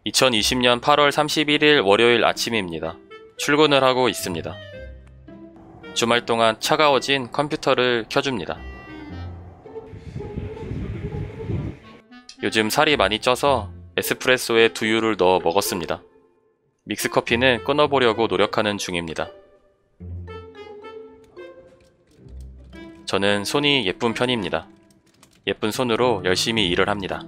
2020년 8월 31일 월요일 아침입니다. 출근을 하고 있습니다. 주말 동안 차가워진 컴퓨터를 켜줍니다. 요즘 살이 많이 쪄서 에스프레소에 두유를 넣어 먹었습니다. 믹스커피는 끊어보려고 노력하는 중입니다. 저는 손이 예쁜 편입니다. 예쁜 손으로 열심히 일을 합니다.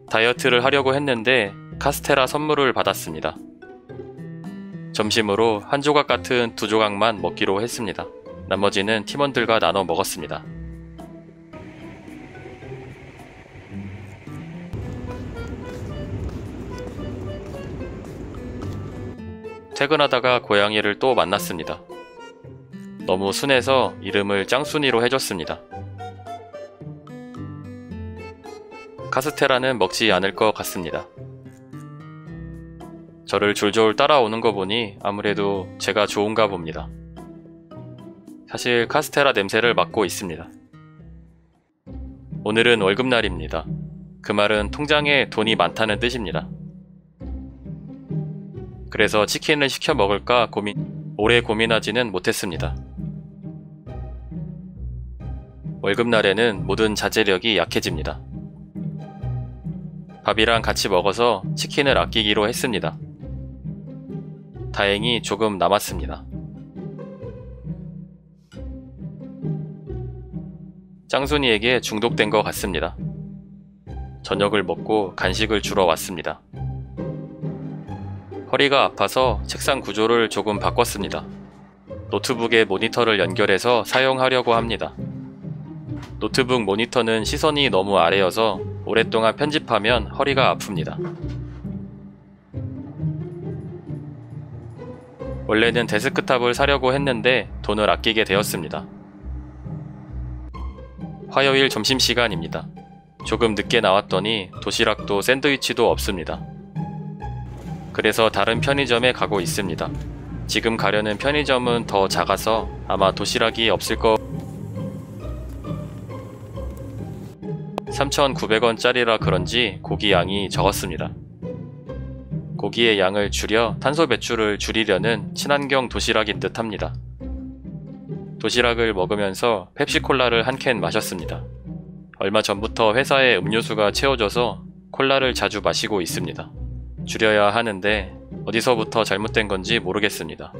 다이어트를 하려고 했는데 카스테라 선물을 받았습니다. 점심으로 한 조각 같은 2조각만 먹기로 했습니다. 나머지는 팀원들과 나눠 먹었습니다. 퇴근하다가 고양이를 또 만났습니다. 너무 순해서 이름을 짱순이로 해줬습니다. 카스테라는 먹지 않을 것 같습니다. 저를 졸졸 따라오는 거 보니 아무래도 제가 좋은가 봅니다. 사실 카스테라 냄새를 맡고 있습니다. 오늘은 월급날입니다. 그 말은 통장에 돈이 많다는 뜻입니다. 그래서 치킨을 시켜 먹을까 오래 고민하지는 못했습니다. 월급날에는 모든 자제력이 약해집니다. 밥이랑 같이 먹어서 치킨을 아끼기로 했습니다. 다행히 조금 남았습니다. 짱순이에게 중독된 것 같습니다. 저녁을 먹고 간식을 주러 왔습니다. 허리가 아파서 책상 구조를 조금 바꿨습니다. 노트북에 모니터를 연결해서 사용하려고 합니다. 노트북 모니터는 시선이 너무 아래여서 오랫동안 편집하면 허리가 아픕니다. 원래는 데스크탑을 사려고 했는데 돈을 아끼게 되었습니다. 화요일 점심시간입니다. 조금 늦게 나왔더니 도시락도 샌드위치도 없습니다. 그래서 다른 편의점에 가고 있습니다. 지금 가려는 편의점은 더 작아서 아마 도시락이 없을 거 3,900원짜리라 그런지 고기 양이 적었습니다. 고기의 양을 줄여 탄소 배출을 줄이려는 친환경 도시락인 듯 합니다. 도시락을 먹으면서 펩시콜라를 한 캔 마셨습니다. 얼마 전부터 회사에 음료수가 채워져서 콜라를 자주 마시고 있습니다. 줄여야 하는데 어디서부터 잘못된 건지 모르겠습니다.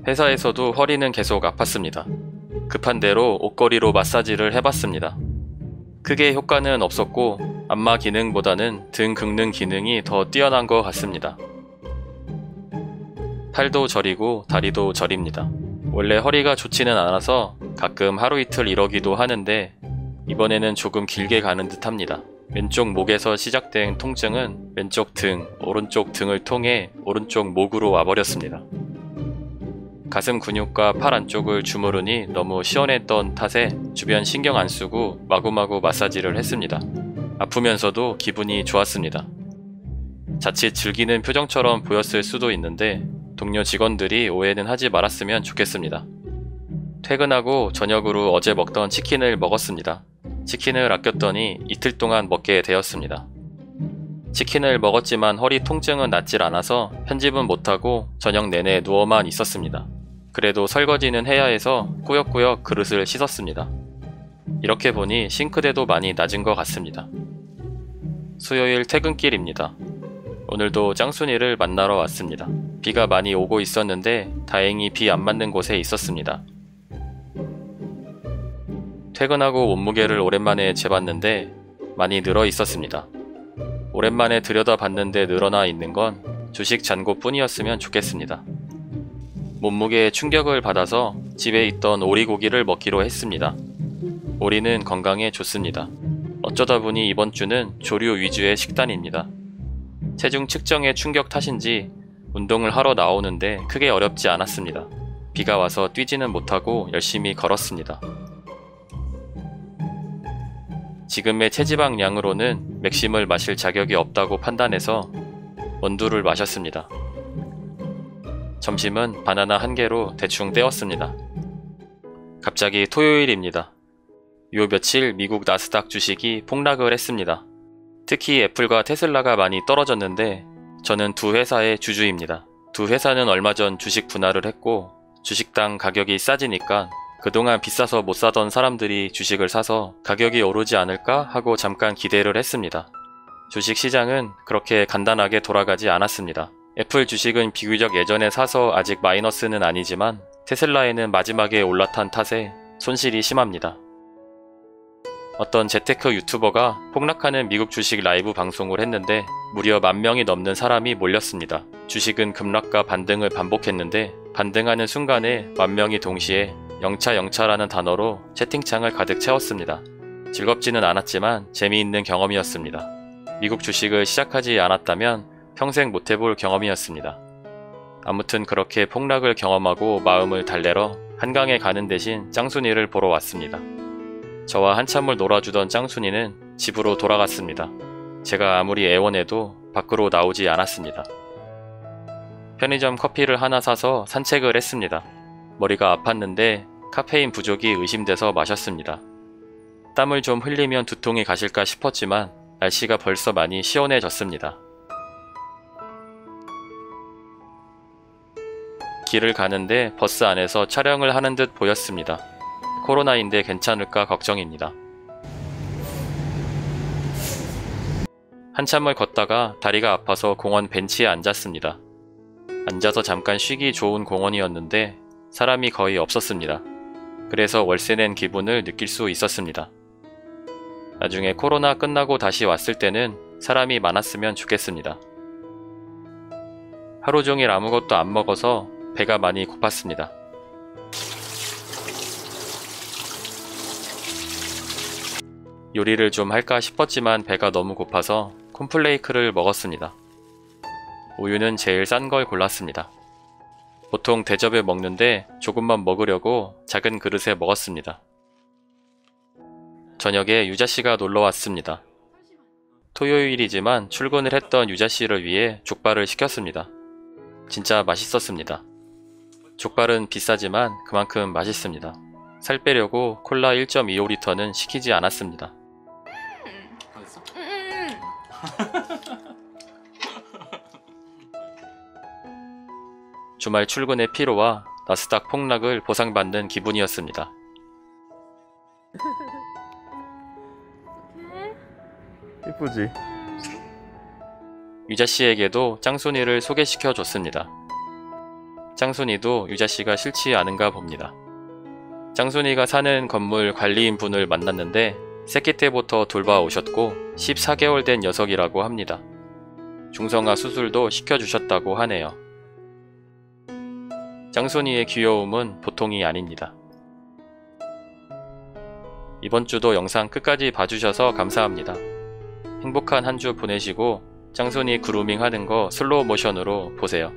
회사에서도 허리는 계속 아팠습니다. 급한 대로 옷걸이로 마사지를 해봤습니다. 크게 효과는 없었고 안마 기능보다는 등 긁는 기능이 더 뛰어난 것 같습니다. 팔도 저리고 다리도 저립니다. 원래 허리가 좋지는 않아서 가끔 하루 이틀 이러기도 하는데 이번에는 조금 길게 가는 듯 합니다. 왼쪽 목에서 시작된 통증은 왼쪽 등, 오른쪽 등을 통해 오른쪽 목으로 와버렸습니다. 가슴 근육과 팔 안쪽을 주무르니 너무 시원했던 탓에 주변 신경 안 쓰고 마구마구 마사지를 했습니다. 아프면서도 기분이 좋았습니다. 자칫 즐기는 표정처럼 보였을 수도 있는데 동료 직원들이 오해는 하지 말았으면 좋겠습니다. 퇴근하고 저녁으로 어제 먹던 치킨을 먹었습니다. 치킨을 아꼈더니 이틀 동안 먹게 되었습니다. 치킨을 먹었지만 허리 통증은 낫질 않아서 편집은 못하고 저녁 내내 누워만 있었습니다. 그래도 설거지는 해야 해서 꾸역꾸역 그릇을 씻었습니다. 이렇게 보니 싱크대도 많이 낮은 것 같습니다. 수요일 퇴근길입니다. 오늘도 짱순이를 만나러 왔습니다. 비가 많이 오고 있었는데 다행히 비 안 맞는 곳에 있었습니다. 퇴근하고 몸무게를 오랜만에 재봤는데 많이 늘어 있었습니다. 오랜만에 들여다봤는데 늘어나 있는 건 주식 잔고 뿐이었으면 좋겠습니다. 몸무게에 충격을 받아서 집에 있던 오리고기를 먹기로 했습니다. 오리는 건강에 좋습니다. 어쩌다 보니 이번 주는 조류 위주의 식단입니다. 체중 측정의 충격 탓인지 운동을 하러 나오는데 크게 어렵지 않았습니다. 비가 와서 뛰지는 못하고 열심히 걸었습니다. 지금의 체지방 양으로는 맥심을 마실 자격이 없다고 판단해서 원두를 마셨습니다. 점심은 바나나 1개로 대충 때웠습니다. 갑자기 토요일입니다. 요 며칠 미국 나스닥 주식이 폭락을 했습니다. 특히 애플과 테슬라가 많이 떨어졌는데 저는 두 회사의 주주입니다. 두 회사는 얼마 전 주식 분할을 했고 주식당 가격이 싸지니까 그동안 비싸서 못 사던 사람들이 주식을 사서 가격이 오르지 않을까 하고 잠깐 기대를 했습니다. 주식 시장은 그렇게 간단하게 돌아가지 않았습니다. 애플 주식은 비교적 예전에 사서 아직 마이너스는 아니지만 테슬라에는 마지막에 올라탄 탓에 손실이 심합니다. 어떤 재테크 유튜버가 폭락하는 미국 주식 라이브 방송을 했는데 무려 10,000명이 넘는 사람이 몰렸습니다. 주식은 급락과 반등을 반복했는데 반등하는 순간에 10,000명이 동시에 영차라는 단어로 채팅창을 가득 채웠습니다. 즐겁지는 않았지만 재미있는 경험이었습니다. 미국 주식을 시작하지 않았다면 평생 못해볼 경험이었습니다. 아무튼 그렇게 폭락을 경험하고 마음을 달래러 한강에 가는 대신 짱순이를 보러 왔습니다. 저와 한참을 놀아주던 짱순이는 집으로 돌아갔습니다. 제가 아무리 애원해도 밖으로 나오지 않았습니다. 편의점 커피를 하나 사서 산책을 했습니다. 머리가 아팠는데 카페인 부족이 의심돼서 마셨습니다. 땀을 좀 흘리면 두통이 가실까 싶었지만 날씨가 벌써 많이 시원해졌습니다. 길을 가는데 버스 안에서 촬영을 하는 듯 보였습니다. 코로나인데 괜찮을까 걱정입니다. 한참을 걷다가 다리가 아파서 공원 벤치에 앉았습니다. 앉아서 잠깐 쉬기 좋은 공원이었는데 사람이 거의 없었습니다. 그래서 월세 낸 기분을 느낄 수 있었습니다. 나중에 코로나 끝나고 다시 왔을 때는 사람이 많았으면 좋겠습니다. 하루 종일 아무것도 안 먹어서 배가 많이 고팠습니다. 요리를 좀 할까 싶었지만 배가 너무 고파서 콘플레이크를 먹었습니다. 우유는 제일 싼 걸 골랐습니다. 보통 대접에 먹는데 조금만 먹으려고 작은 그릇에 먹었습니다. 저녁에 유자씨가 놀러 왔습니다. 토요일이지만 출근을 했던 유자씨를 위해 족발을 시켰습니다. 진짜 맛있었습니다. 족발은 비싸지만 그만큼 맛있습니다. 살 빼려고 콜라 1.25리터는 시키지 않았습니다. 주말 출근의 피로와 나스닥 폭락을 보상받는 기분이었습니다. 예쁘지? 유자씨에게도 짱순이를 소개시켜 줬습니다. 짱순이도 유자씨가 싫지 않은가 봅니다. 짱순이가 사는 건물 관리인 분을 만났는데 새끼 때부터 돌봐오셨고 14개월 된 녀석이라고 합니다. 중성화 수술도 시켜주셨다고 하네요. 짱순이의 귀여움은 보통이 아닙니다. 이번 주도 영상 끝까지 봐주셔서 감사합니다. 행복한 한 주 보내시고 짱순이 그루밍 하는 거 슬로우 모션으로 보세요.